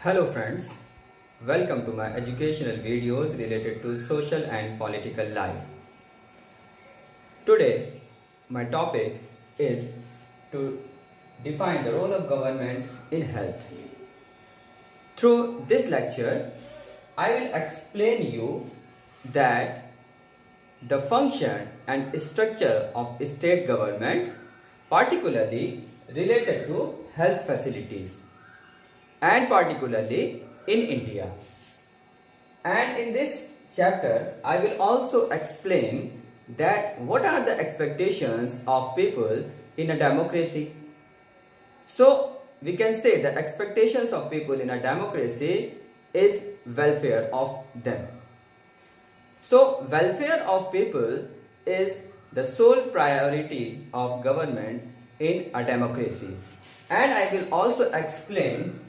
Hello friends, welcome to my educational videos related to social and political life. Today my topic is to define the role of government in health. Through this lecture, I will explain you that the function and structure of state government, particularly related to health facilities, and particularly in India. And in this chapter, I will also explain that what are the expectations of people in a democracy. So we can say the expectations of people in a democracy is welfare of them. So welfare of people is the sole priority of government in a democracy. And I will also explain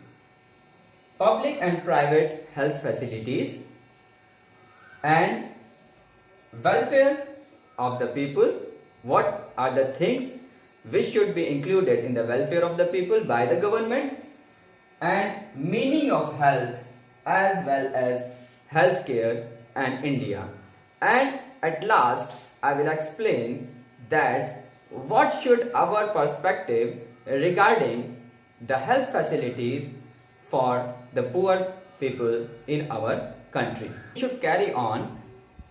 public and private health facilities and welfare of the people. What are the things which should be included in the welfare of the people by the government, and meaning of health as well as healthcare and India. And at last I will explain that what should our perspective regarding the health facilities for the poor people in our country. We should carry on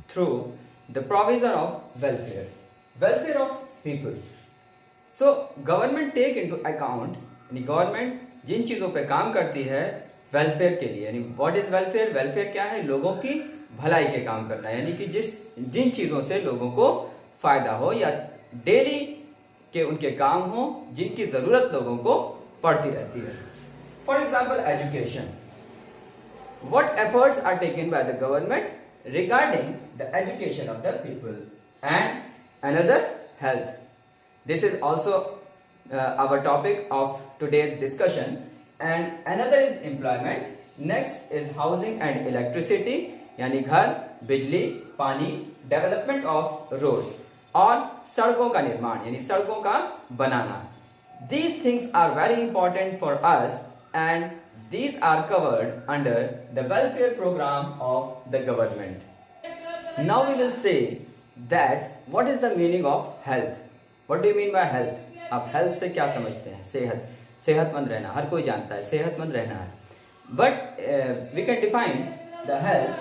through the provision of welfare. Welfare of people. So government take into account, यानी government जिन चीज़ों पे काम करती है welfare के लिए, यानी what is welfare? Welfare क्या है? लोगों की भलाई के काम करना, यानी कि जिन चीज़ों से लोगों को फायदा हो या डेली के उनके काम हो जिनकी ज़रूरत लोगों को पड़ती रहती है. For example, education. What efforts are taken by the government regarding the education of the people? And another, health. This is also our topic of today's discussion. And another is employment. Next is housing and electricity, यानी घर, बिजली, पानी, development of roads और सड़कों का निर्माण, यानी सड़कों का बनाना. These things are very important for us, and these are covered under the welfare program of the government. Now we will say that what is the meaning of health? What do you mean by health? आप health से क्या समझते हैं? सेहतमंद रहना, हर कोई जानता है सेहतमंद रहना है. But we can define the health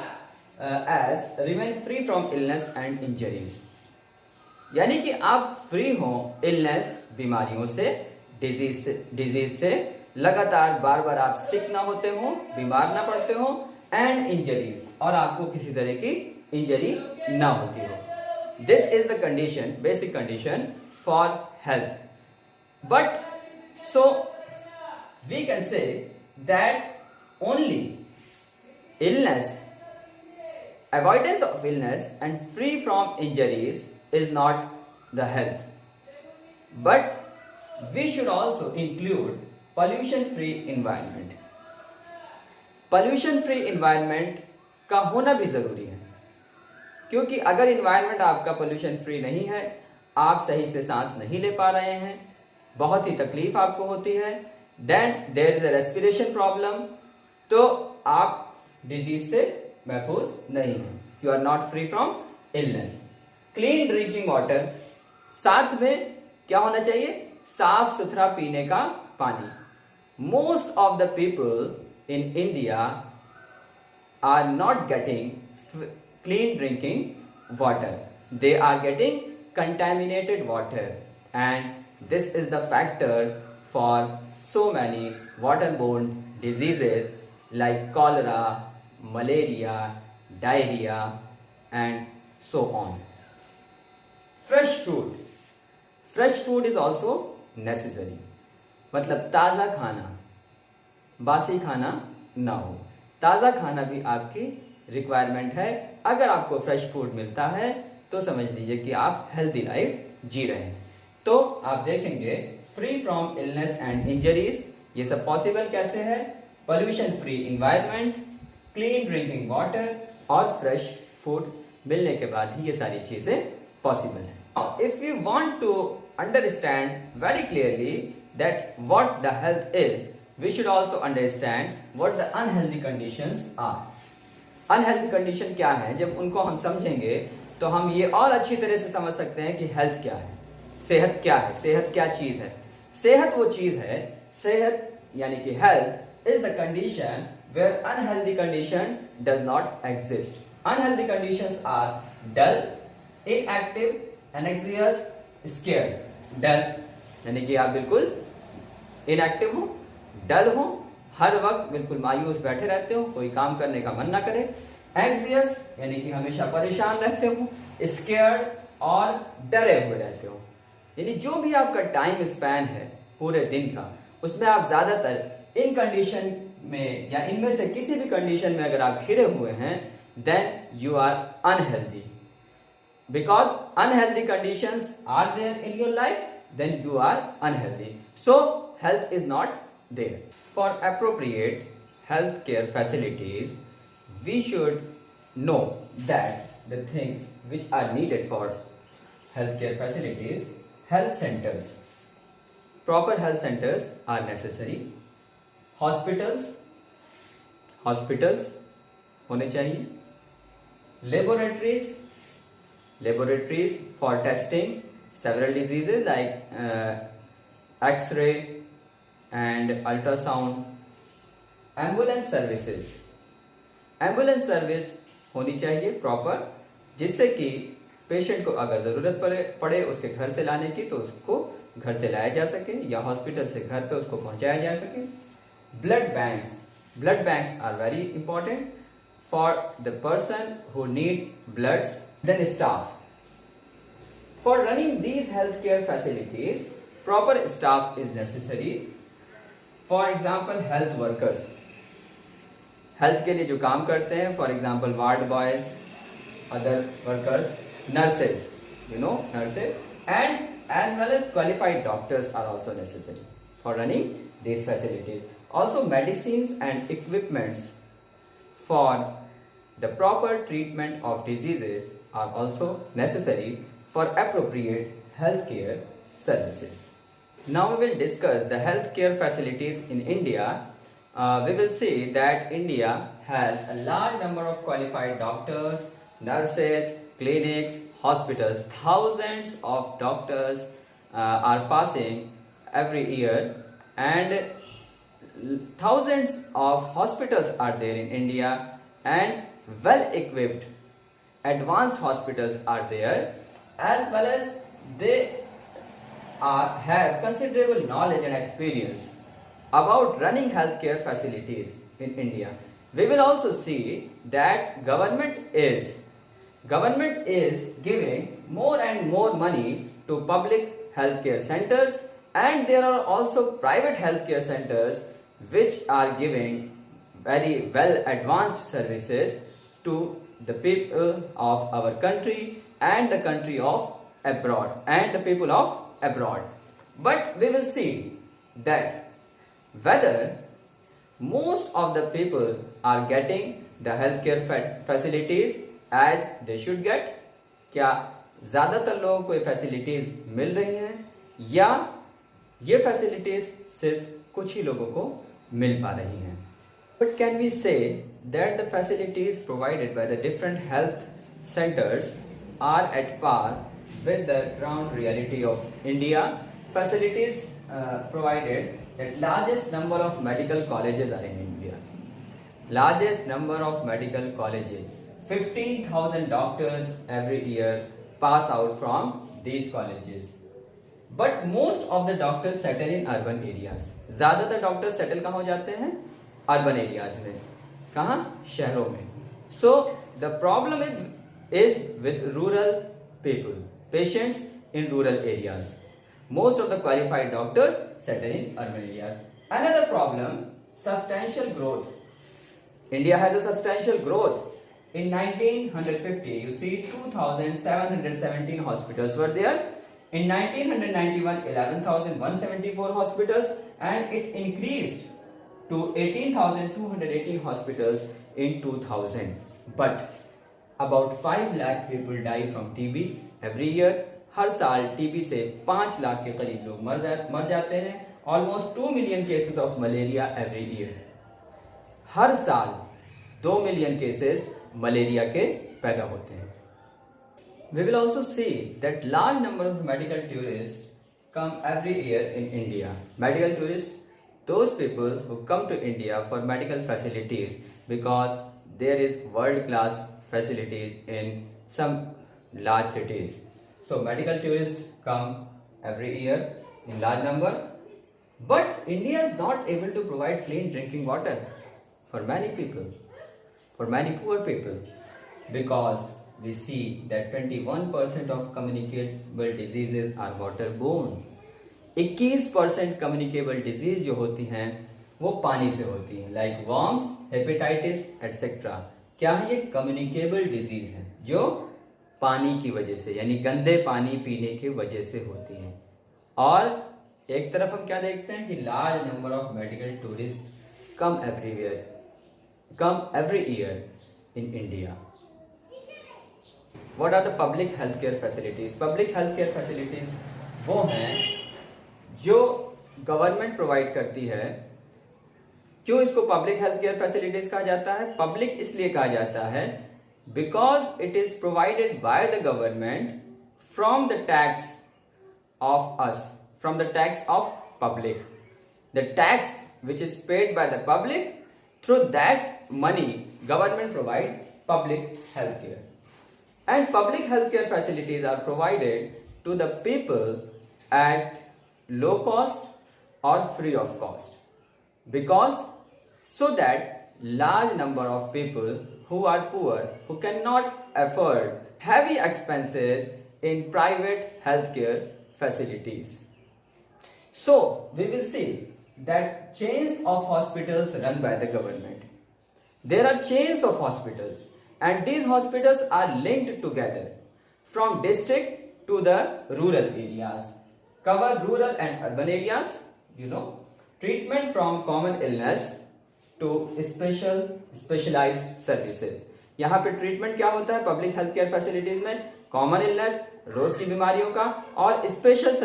as remain free from illness and injuries. यानी कि आप फ्री हो इलनेस, बीमारियों से, डिजीज से, लगातार बार बार आप सिक ना होते हो, बीमार ना पड़ते हो, एंड इंजरीज, और आपको किसी तरह की इंजरी ना होती हो. This is the condition, basic condition for health. But so we can say that only illness, avoidance of illness and free from injuries is not the health, but we should also include pollution free environment. pollution free environment का होना भी जरूरी है, क्योंकि अगर environment आपका pollution free नहीं है, आप सही से सांस नहीं ले पा रहे हैं, बहुत ही तकलीफ आपको होती है, then there is a respiration problem, तो आप disease से महफूज नहीं हैं, you are not free from illness. Clean drinking water, साथ में क्या होना चाहिए? साफ सुथरा पीने का पानी. Most of the people in India are not getting clean drinking water. They are getting contaminated water, and this is the factor for so many waterborne diseases like cholera, malaria, diarrhoea and so on. Fresh food is also necessary. मतलब ताज़ा खाना, बासी खाना ना हो. ताज़ा खाना भी आपकी रिक्वायरमेंट है. अगर आपको फ्रेश फूड मिलता है तो समझ लीजिए कि आप हेल्दी लाइफ जी रहे हैं. तो आप देखेंगे free from illness and injuries, ये सब पॉसिबल कैसे है? Pollution free environment, clean drinking water और फ्रेश फूड मिलने के बाद ही ये सारी चीजें पॉसिबल है. If we want to understand very clearly that what the health is, we should also understand what the unhealthy conditions are. Unhealthy condition क्या है, जब उनको हम समझेंगे तो हम ये और अच्छी तरह से समझ सकते हैं कि हेल्थ क्या है, सेहत क्या है, सेहत क्या चीज है। सेहत वो चीज है, सेहत यानी कि health is the condition where unhealthy condition does not exist. Unhealthy conditions are dull, inactive, anxious, scared. Dull यानी कि आप बिल्कुल इनएक्टिव हो, डल हो, हर वक्त बिल्कुल मायूस बैठे रहते हो, कोई काम करने का मन ना करे। एंग्जियस यानी कि हमेशा परेशान रहते हो। स्केयर्ड और डरे हुए रहते हो। यानी जो भी आपका टाइम स्पैन है पूरे दिन का, उसमें आप ज्यादातर इन कंडीशन में या इनमें से किसी भी कंडीशन में अगर आप घिरे हुए हैं, then you are unhealthy. Because unhealthy conditions are there in your life, then you are unhealthy. So health is not there. For appropriate healthcare facilities, we should know that the things which are needed for healthcare facilities, health centers, proper health centers are necessary. Hospitals होने चाहिए. Laboratories for testing several diseases like X-ray and ultrasound. Ambulance service होनी चाहिए proper, जिससे कि patient को अगर जरूरत पड़े उसके घर से लाने की, तो उसको घर से लाया जा सके या हॉस्पिटल से घर पे उसको पहुंचाया जा सके. Blood banks are very important for the person who need bloods. Then staff. For running these health care facilities, proper staff is necessary. For example, health workers, health के लिए जो काम करते हैं, for example ward boys, other workers, nurses, nurses, and as well as qualified doctors are also necessary for running these facilities. Also, medicines and equipments for the proper treatment of diseases are also necessary for appropriate healthcare services. Now we will discuss the healthcare facilities in India. We will see that India has a large number of qualified doctors, nurses, clinics, hospitals. Thousands of doctors are passing every year, and thousands of hospitals are there in India, and well equipped advanced hospitals are there, as well as they have considerable knowledge and experience about running healthcare facilities in India. We will also see that government is giving more and more money to public healthcare centers, and there are also private healthcare centers which are giving very well advanced services to the people of our country and the country of abroad and the people of abroad. But we will see that whether most of the people are getting the healthcare facilities as they should get. क्या ज्यादातर लोगों को ये facilities मिल रही हैं, या ये facilities सिर्फ कुछ ही लोगों को मिल पा रही हैं. But can we say that the facilities provided by the different health centers are at par with the ground reality of India? Facilities provided that largest number of medical colleges are in India. Largest number of medical colleges. 15,000 doctors every year pass out from these colleges. But most of the doctors settle in urban areas. ज़्यादातर doctor settle कहाँ हो जाते हैं? Urban areas में. कहाँ? शहरों में. So the problem is with rural people, patients in rural areas. Most of the qualified doctors settle in urban areas. Another problem, substantial growth. India has a substantial growth. In 1950, you see 2,717 hospitals were there. In 1991, 11,174 hospitals, and it increased to 18,218 hospitals in 2000. But about 5 lakh people die from TB every year. हर साल TB से 5 लाख के करीब लोग मर जाते हैं, almost 2 million cases of malaria every year. हर साल 2 million cases malaria के पैदा होते हैं. We will also see that large number of medical tourists come every year in India. Medical tourists, those people who come to India for medical facilities because there is world class facilities in some large cities. So medical tourists come every year in large number, but India is not able to provide clean drinking water for many people, for many poor people, because we see that 21% of communicable diseases are waterborne. 21% communicable disease जो होती हैं वो पानी से होती हैं, like worms, hepatitis, etc. क्या है ये? communicable disease है जो पानी की वजह से, यानी गंदे पानी पीने की वजह से होती हैं. और एक तरफ हम क्या देखते हैं कि large number of medical tourists come every year in India. What are the public healthcare facilities? Public healthcare facilities वो हैं जो गवर्नमेंट प्रोवाइड करती है. क्यों इसको पब्लिक हेल्थ केयर फैसिलिटीज कहा जाता है? पब्लिक इसलिए कहा जाता है because it is provided by the government from the tax of us, from the tax of public. The tax which is paid by the public, through that money government provide public health care. And public healthcare facilities are provided to the people at low cost or free of cost, because so that large number of people who are poor, who cannot afford heavy expenses in private healthcare facilities. So we will see that chains of hospitals run by the government. There are chains of hospitals, and these hospitals are linked together from district to the rural areas, cover rural and urban areas, treatment from common illness to specialized services. यहाँ पे treatment क्या होता है public health care facilities में? Common illness, रोज की बीमारियों का, और स्पेशल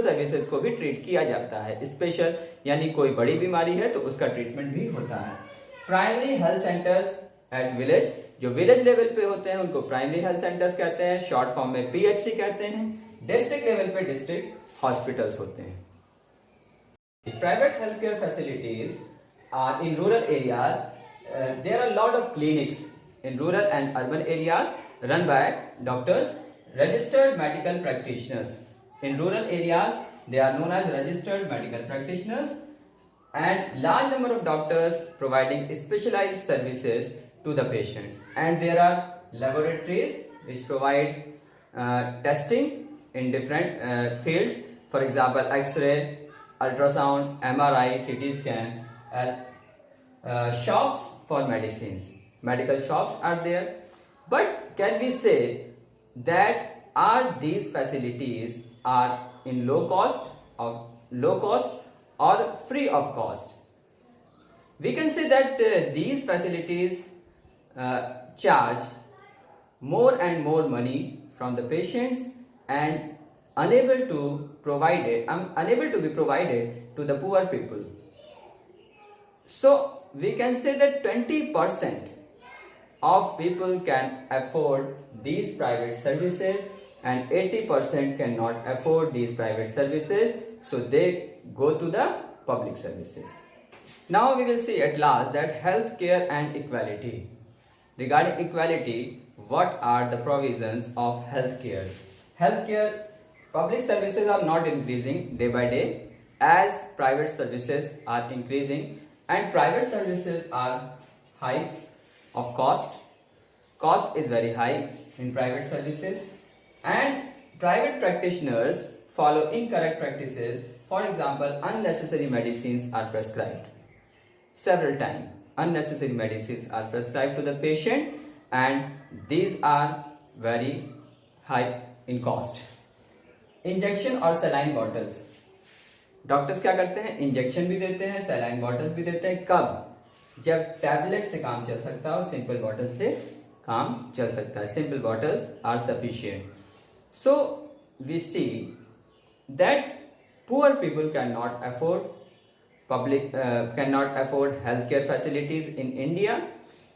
सर्विसेज को भी ट्रीट किया जाता है. स्पेशल यानी कोई बड़ी बीमारी है तो उसका ट्रीटमेंट भी होता है. Primary health centres at village, जो विलेज लेवल पे होते हैं उनको प्राइमरी हेल्थ सेंटर्स कहते हैं, शॉर्ट फॉर्म में पीएचसी कहते हैं. डिस्ट्रिक्ट लेवल पे डिस्ट्रिक्ट हॉस्पिटल्स होते हैं. Private health care facilities are in rural areas. There are lot of clinics in rural and urban areas run by doctors, registered medical practitioners. In rural areas, they are known as registered medical practitioners, and large number of doctors providing specialized services to the patients. And there are laboratories which provide testing in different fields. For example, X-ray, ultrasound, MRI, CT scan, as shops for medicines. Medical shops are there. But can we say that are these facilities are in low cost or free of cost? We can say that these facilities charge more and more money from the patients and unable to be provided to the poor people. So we can say that 20% of people can afford these private services, and 80% cannot afford these private services, so they go to the public services. Now we will see at last that health care and equality. Regarding equality, what are the provisions of health care? Health care, public services are not increasing day by day as private services are increasing, and private services are high of cost. Cost is very high in private services, and private practitioners follow incorrect practices. For example, unnecessary medicines are prescribed several times. Unnecessary medicines are prescribed to the patient, and these are very high in cost. Injection और saline bottles. Doctors क्या करते हैं? Injection भी देते हैं, saline bottles भी देते हैं. कब? जब टैबलेट से काम चल सकता है और सिंपल बॉटल से काम चल सकता है. Simple bottles are sufficient. So we see that Poor people cannot afford cannot afford healthcare facilities in India.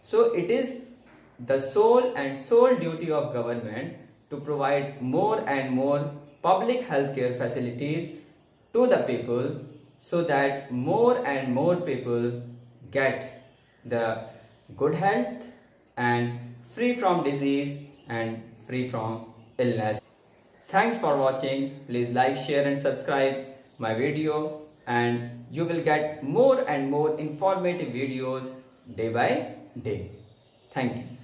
So it is the sole duty of government to provide more and more public healthcare facilities to the people, so that more and more people get the good health and free from disease and free from illness. Thanks for watching. Please like, share and subscribe my video, and you will get more and more informative videos day by day. Thank you.